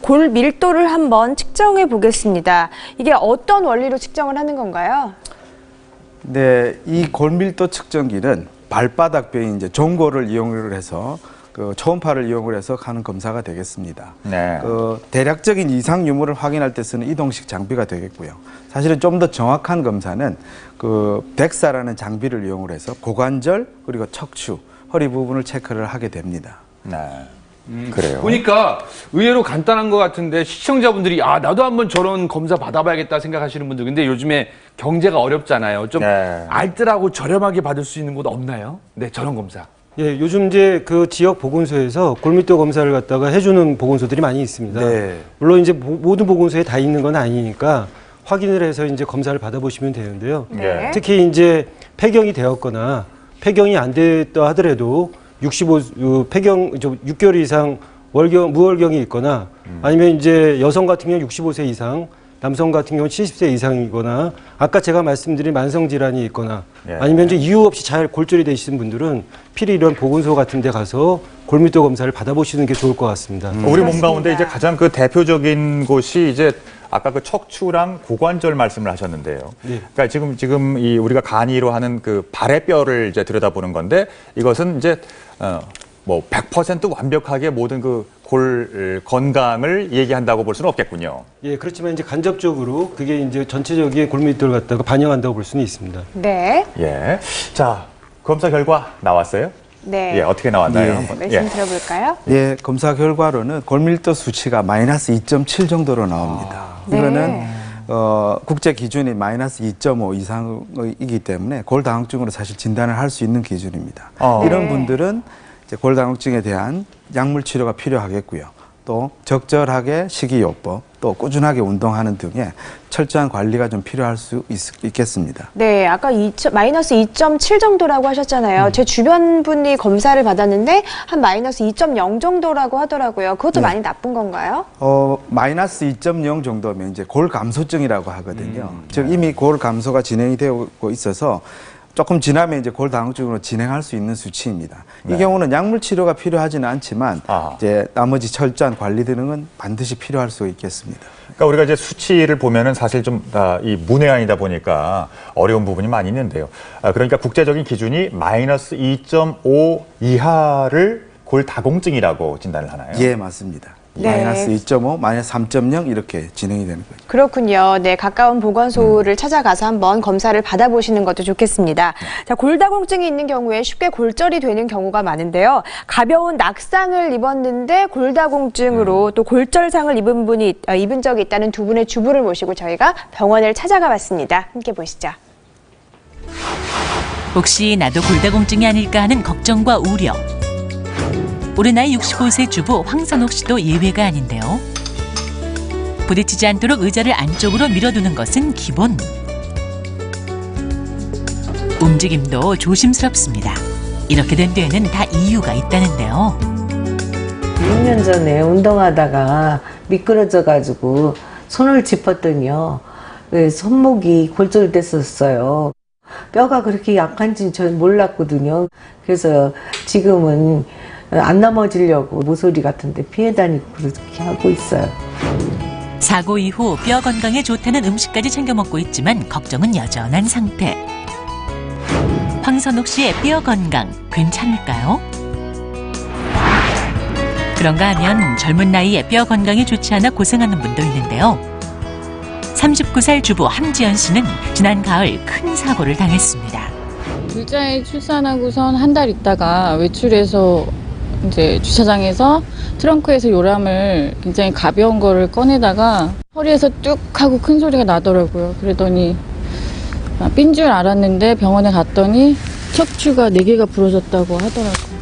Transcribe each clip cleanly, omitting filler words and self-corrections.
골 밀도를 한번 측정해 보겠습니다. 이게 어떤 원리로 측정을 하는 건가요? 네, 이 골밀도 측정기는 발바닥뼈에 이제 종골을 이용을 해서 그 초음파를 이용을 해서 하는 검사가 되겠습니다. 네. 그 대략적인 이상 유무를 확인할 때 쓰는 이동식 장비가 되겠고요. 사실은 좀 더 정확한 검사는 그 덱사라는 장비를 이용을 해서 고관절 그리고 척추, 허리 부분을 체크를 하게 됩니다. 네. 그래요. 보니까 의외로 간단한 것 같은데 시청자분들이 나도 한번 저런 검사 받아봐야겠다 생각하시는 분들, 근데 요즘에 경제가 어렵잖아요. 좀 알뜰하고 저렴하게 받을 수 있는 곳 없나요? 네, 저런 검사. 예, 요즘 이제 그 지역 보건소에서 골밀도 검사를 갖다가 해주는 보건소들이 많이 있습니다. 네. 물론 이제 모든 보건소에 다 있는 건 아니니까 확인을 해서 이제 검사를 받아보시면 되는데요. 네. 특히 이제 폐경이 되었거나 폐경이 안 됐다 하더라도 6개월 이상 무월경이 있거나 아니면 이제 여성 같은 경우 65세 이상, 남성 같은 경우 70세 이상이거나 아까 제가 말씀드린 만성 질환이 있거나 아니면 이제 이유 없이 잘 골절이 되시는 분들은 필히 이런 보건소 같은 데 가서 골밀도 검사를 받아보시는 게 좋을 것 같습니다. 우리 몸 가운데 이제 가장 그 대표적인 곳이 이제 아까 그 척추랑 고관절 말씀을 하셨는데요. 네. 그러니까 지금 이 우리가 간이로 하는 그 발의 뼈를 이제 들여다보는 건데 이것은 이제 뭐 100% 완벽하게 모든 그 골 건강을 얘기한다고 볼 수는 없겠군요. 예, 그렇지만 이제 간접적으로 그게 이제 전체적인 골밀도를 갖다가 반영한다고 볼 수는 있습니다. 네. 예. 자, 검사 결과 나왔어요? 네. 예, 어떻게 나왔나요? 한번. 말씀 들어볼까요? 예, 검사 결과로는 골밀도 수치가 마이너스 2.7 정도로 나옵니다. 이거는 국제 기준이 마이너스 2.5 이상이기 때문에 골다공증으로 사실 진단을 할 수 있는 기준입니다. 이런 분들은 이제 골다공증에 대한 약물 치료가 필요하겠고요. 또 적절하게 식이요법, 또 꾸준하게 운동하는 등의 철저한 관리가 좀 필요할 수 있겠습니다. 네, 아까 마이너스 2.7 정도라고 하셨잖아요. 제 주변 분이 검사를 받았는데 한 마이너스 2.0 정도라고 하더라고요. 그것도 많이 나쁜 건가요? 마이너스 2.0 정도면 이제 골 감소증이라고 하거든요. 즉 이미 골 감소가 진행이 되고 있어서 조금 지나면 이제 골다공증으로 진행할 수 있는 수치입니다. 이 경우는 약물 치료가 필요하지는 않지만 이제 나머지 철저한 관리 등은 반드시 필요할 수 있겠습니다. 그러니까 우리가 이제 수치를 보면은 사실 좀 이 문외한이다 보니까 어려운 부분이 많이 있는데요. 그러니까 국제적인 기준이 마이너스 2.5 이하를 골다공증이라고 진단을 하나요? 예, 맞습니다. 네. 마이너스 2.5, 마이너스 3.0 이렇게 진행이 되는 거죠. 그렇군요. 네, 가까운 보건소를 찾아가서 한번 검사를 받아보시는 것도 좋겠습니다. 자, 골다공증이 있는 경우에 쉽게 골절이 되는 경우가 많은데요. 가벼운 낙상을 입었는데 골다공증으로 또 골절상을 입은 적이 있다는 두 분의 주부를 모시고 저희가 병원을 찾아가 봤습니다. 함께 보시죠. 혹시 나도 골다공증이 아닐까 하는 걱정과 우려. 올해 나이 65세 주부 황선옥 씨도 예외가 아닌데요. 부딪히지 않도록 의자를 안쪽으로 밀어두는 것은 기본. 움직임도 조심스럽습니다. 이렇게 된 데에는 다 이유가 있다는데요. 6년 전에 운동하다가 미끄러져가지고 손을 짚었더니요. 손목이 골절됐었어요. 뼈가 그렇게 약한지는 전 몰랐거든요. 그래서 지금은 안 넘어지려고 모서리 같은 데 피해 다니고 그렇게 하고 있어요. 사고 이후 뼈 건강에 좋다는 음식까지 챙겨 먹고 있지만 걱정은 여전한 상태. 황선옥 씨의 뼈 건강 괜찮을까요? 그런가 하면 젊은 나이에 뼈 건강이 좋지 않아 고생하는 분도 있는데요. 39살 주부 함지연 씨는 지난 가을 큰 사고를 당했습니다. 둘째 출산하고선 한 달 있다가 외출해서 이제 주차장에서 트렁크에서 요람을 굉장히 가벼운 거를 꺼내다가 허리에서 뚝 하고 큰 소리가 나더라고요. 그러더니 삔 줄 알았는데 병원에 갔더니 척추가 4개가 부러졌다고 하더라고요.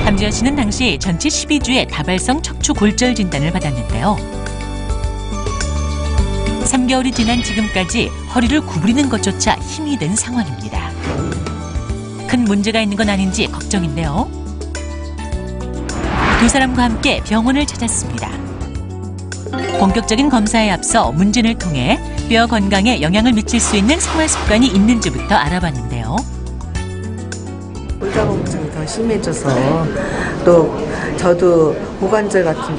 함지연 씨는 당시 전치 12주의 다발성 척추 골절 진단을 받았는데요. 3개월이 지난 지금까지 허리를 구부리는 것조차 힘이 든 상황입니다. 큰 문제가 있는 건 아닌지 걱정인데요. 두 사람과 함께 병원을 찾았습니다. 본격적인 검사에 앞서 문진을 통해 뼈 건강에 영향을 미칠 수 있는 생활 습관이 있는지부터 알아봤는데요. 골다공증이 더 심해져서 또 저도 고관절 같은